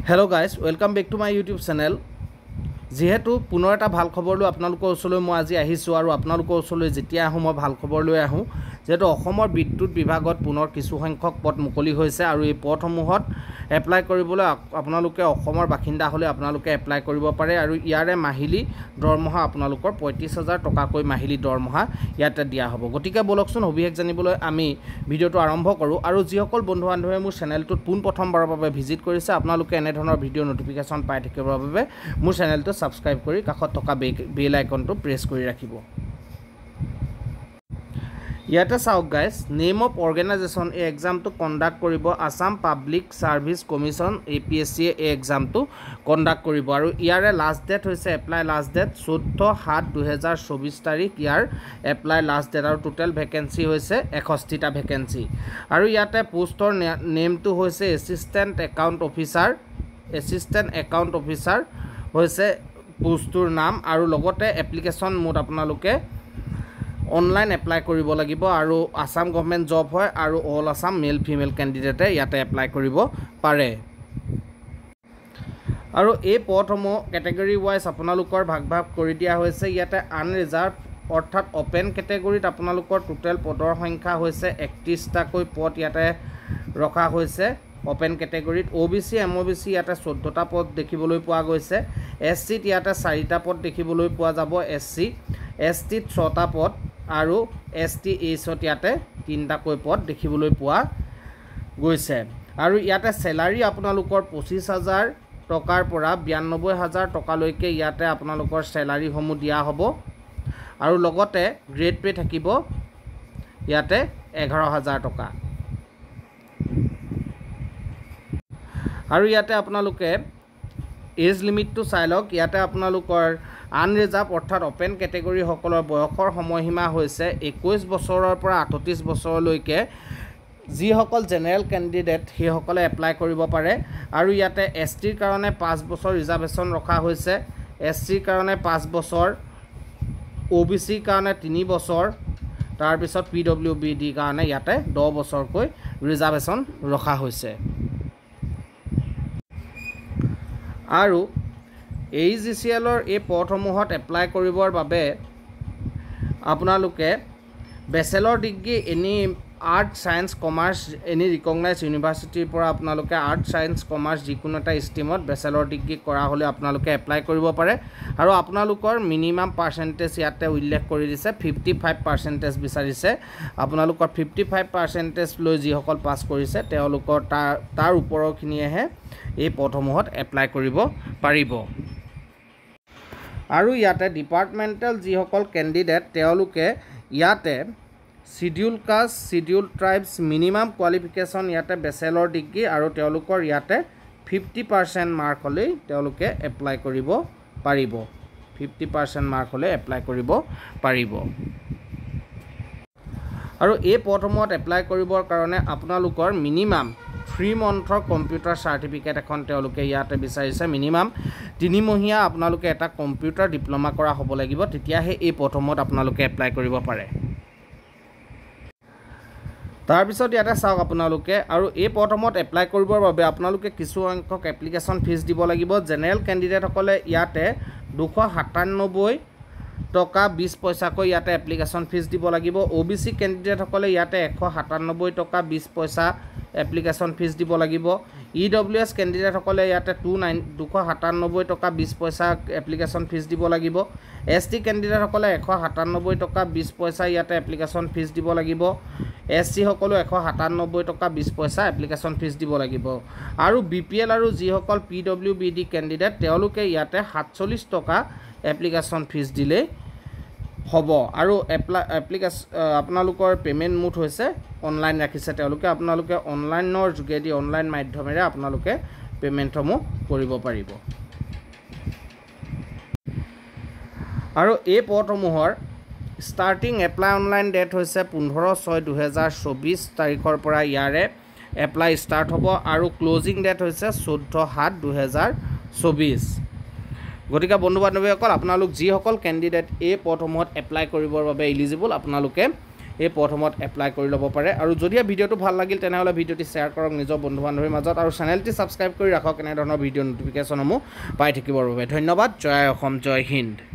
Hello guys, welcome back to my YouTube channel. যেহেতু পুনৰ এটা ভাল খবৰ লৈ আপোনালোকৰ ওচৰলৈ মই আজি আহিছো আৰু আপোনালোকৰ ওচৰলৈ যেতিয়া আহো মই ভাল খবৰ লৈ আহো যেটো অসমৰ বিদ্যুৎ বিভাগত পুনৰ কিছু সংখ্যক পদ মুকলি হৈছে আৰু এই পদসমূহত এপ্লাই কৰিবলৈ আপোনালোকে অসমৰ বাসিন্দা হলে আপোনালোকে এপ্লাই কৰিব পাৰে আৰু ইয়াৰে মাহিলি দৰমহা আপোনালোকৰ ৩৫,০০০ টকাকৈ মাহিলি দৰমহা ইয়াতে দিয়া হ'ব গতিকে বলকচোন অভিষেক জানিবলৈ আমি ভিডিওটো আৰম্ভ কৰো আৰু যিসকল বন্ধু বান্ধৱে মোৰ চেনেলটোত পোন প্ৰথমবাৰৰ বাবে ভিজিট কৰিছে আপোনালোকে এনে ধৰণৰ ভিডিও নটিফিকেশন পাই থাকিবৰ বাবে মোৰ চেনেলটো সাবস্ক্ৰাইব কৰি কাষত থকা বেল আইকনটো প্ৰেছ কৰি ৰাখিব ইয়াতে চাওক গাইস নেম অফ অৰ্গেনাইজেশ্যন এই এক্সামটো কন্ডাক্ট কৰিব Assam public service commission APSC এই এক্সামটো কন্ডাক্ট কৰিব আৰু ইয়াৰে লাষ্ট ডেট হৈছে এপ্লাই লাষ্ট ডেট 14/7/2024 তাৰিখ ইয়াৰ এপ্লাই লাষ্ট ডেট আৰু টোটাল ভ্যাকেন্সি হৈছে 61টা ভ্যাকেন্সি আৰু ইয়াতে পোষ্টৰ নেমটো হৈছে এসিস্ট্যান্ট একাউন্ট অফিসাৰ হৈছে পোষ্টৰ নাম আৰু লগতে এপ্লিকেশন মোড আপোনালোকে অনলাইন এপ্লাই কৰিব লাগিব আৰু আসাম গভৰ্ণমেণ্ট জব হয় আৰু অল আসাম মেল ফিমেল ক্যান্ডিডেটে ইয়াতে এপ্লাই কৰিব পাৰে আৰু এই পদসমূহ ক্যাটেগৰি ওয়াইজ আপোনালোকৰ ভাগ কৰি দিয়া হৈছে ইয়াতে আনৰিজাৰ্ভ অৰ্থাৎ ওপেন ক্যাটেগৰিত আপোনালোকৰ টোটাল পদৰ সংখ্যা হৈছে 31টাকৈ পদ ইয়াতে ৰখা হৈছে ওপেন ক্যাটেগৰিত OBC MOBC ইয়াতে 14টা পদ দেখিবলৈ পোৱা গৈছে SC ইয়াতে 4টা পদ দেখিবলৈ পোৱা যাব SC ST 6টা পদ আৰু ST ইয়াতে 3টাকৈ পদ দেখিবলৈ পোৱা গৈছে আৰু ইয়াতে স্যালাৰি আপোনালোকৰ 25,000 টকাৰ পৰা 92,000 টকালৈকে ইয়াতে আপোনালোকৰ স্যালাৰি সমূহ দিয়া হ'ব আৰু লগতে গ্ৰেড পে থাকিব ইয়াতে 11,000 টকা আৰু ইয়াতে আপোনালোকে এজ লিমিটটো চাই লওক ইয়াতে আপোনালোকৰ আনৰিজাৰ্ভ অৰ্থাৎ ওপেন ক্যাটেগৰি সকলৰ বয়সৰ সময়সীমা হৈছে 21 বছৰৰ পৰা 38 বছৰলৈকে যিসকল জেনেৰেল ক্যান্ডিডেট সেই সকলে এপ্লাই কৰিব পাৰে আৰু ইয়াতে STৰ কাৰণে 5 বছৰ ৰিজাৰ্ভেশন ৰখা হৈছে SCৰ কাৰণে 5 বছৰ OBCৰ কাৰণে 3 বছৰ তাৰ পিছত PWBD কাৰণে ইয়াতে 10 বছৰকৈ ৰিজাৰ্ভেশন ৰখা হৈছে আৰু AGCLৰ এই পদসমূহত এপ্লাই কৰিবৰ বাবে আপোনালোকে bachelor degree any art science commerce any recognise ইউনিভাৰ্সিটিৰ পৰা আপোনালোকে আৰ্ট সায়েন্স কমাৰ্চ যিকোনো এটা ষ্ট্ৰীমত বেচেলৰ ডিগ্ৰী কৰা হলে আপোনালোকে এপ্লাই কৰিব পাৰে আৰু আপোনালোকৰ মিনিমাম পাৰ্চেন্টেজ ইয়াতে উল্লেখ কৰি দিছে 55% বিচাৰিছে আপোনালোকৰ 55% লৈ যিসকল পাস কৰিছে তেওঁলোকৰ তাৰ ওপৰখিনিহে এই পদসমূহত এপ্লাই কৰিব পাৰিব আৰু ইয়াতে ডিপাৰ্টমেন্টাল যিসকল ক্যান্ডিডেট তেওঁলোকে ইয়াতে schedule caste schedule tribes minimum qualification ইয়াতে বেচেলৰ ডিগ্ৰী আৰু তেওঁলোকৰ ইয়াতে 50% মাৰ্ক হলে তেওঁলোকে এপ্লাই কৰিব পাৰিব 50% মাৰ্ক হলে এপ্লাই কৰিব পাৰিব আৰু এই পদসমূহত এপ্লাই কৰিবৰ কাৰণে আপোনালোকৰ মিনিমাম 3 মন্থৰ কম্পিউটাৰ সাৰ্টিফিকেট এখন তেওঁলোকে ইয়াতে বিচাৰিছে মিনিমাম 3 মহীয়া আপোনালোকে এটা কম্পিউটাৰ ডিপ্লোমা কৰা হ'ব লাগিব তেতিয়াহে এই পদসমূহত আপোনালোকে এপ্লাই কৰিব পাৰে তাৰ পিছত ইয়াতে চাওক আপোনালোকে আৰু এই পদসমূহত এপ্লাই কৰিবৰ বাবে আপোনালোকে কিছু সংখ্যক এপ্লিকেশন ফিজ দিব লাগিব জেনেৰেল ক্যান্ডিডেট সকলে ইয়াতে 297 টকা 20 পইচাকৈ ইয়াতে এপ্লিকেশন ফিজ দিব লাগিব OBC ক্যান্ডিডেট সকলে ইয়াতে 197 টকা 20 পইচা এপ্লিকেশন ফিজ দিব লাগিব EWS ক্যান্ডিডেট সকলে ইয়াতে 297 টকা 20 পইচা এপ্লিকেশন ফিজ দিব লাগিব ST ক্যান্ডিডেট সকলে 197 টকা 20 পইচা ইয়াতে এপ্লিকেশন ফিজ দিব লাগিব SC সকলো 197 টকা 20 পইচা এপ্লিকেশন ফিজ দিব লাগিব আৰু BPL আৰু যিসকল PWBD ক্যান্ডিডেট তেওঁলোকে ইয়াতে 47 টকা এপ্লিকেশন ফিজ দিলে হ'ব আৰু আপোনালোকৰ পেমেন্ট মোড হৈছে অনলাইন ৰাখিছে তেওঁলোকে আপোনালোকে অনলাইনৰ যোগেদি অনলাইন মাধ্যমেৰে আপোনালোকে পেমেন্টসমূহ কৰিব পাৰিব আৰু এই পদসমূহৰ স্টাৰ্টিং এপ্লাই অনলাইন ডেট হৈছে 15/6/2024 তাৰিখৰ পৰা ইয়াৰে এপ্লাই ষ্টাৰ্ট হ'ব আৰু ক্লোজিং ডেট হৈছে 14/7/2024 গতিকে বন্ধু বান্ধৱীসকল আপোনালোক যিসকল ক্যান্ডিডেট এই পদসমূহত এপ্লাই কৰিবৰ বাবে এলিজিবল আপোনালোকে এই পদসমূহত এপ্লাই কৰি ল'ব পাৰে আৰু যদি ভিডিঅ'টো ভাল লাগিল তেনেহ'লে ভিডিঅ'টি শ্বেয়াৰ কৰক নিজৰ বন্ধু বান্ধৱীৰ মাজত আৰু চেনেলটি ছাবস্ক্ৰাইব কৰি ৰাখক এনেধৰণৰ ভিডিঅ' ন'টিফিকেশ্যনসমূহ পাই থাকিবৰ বাবে ধন্যবাদ জয় অসম জয় হিন্দ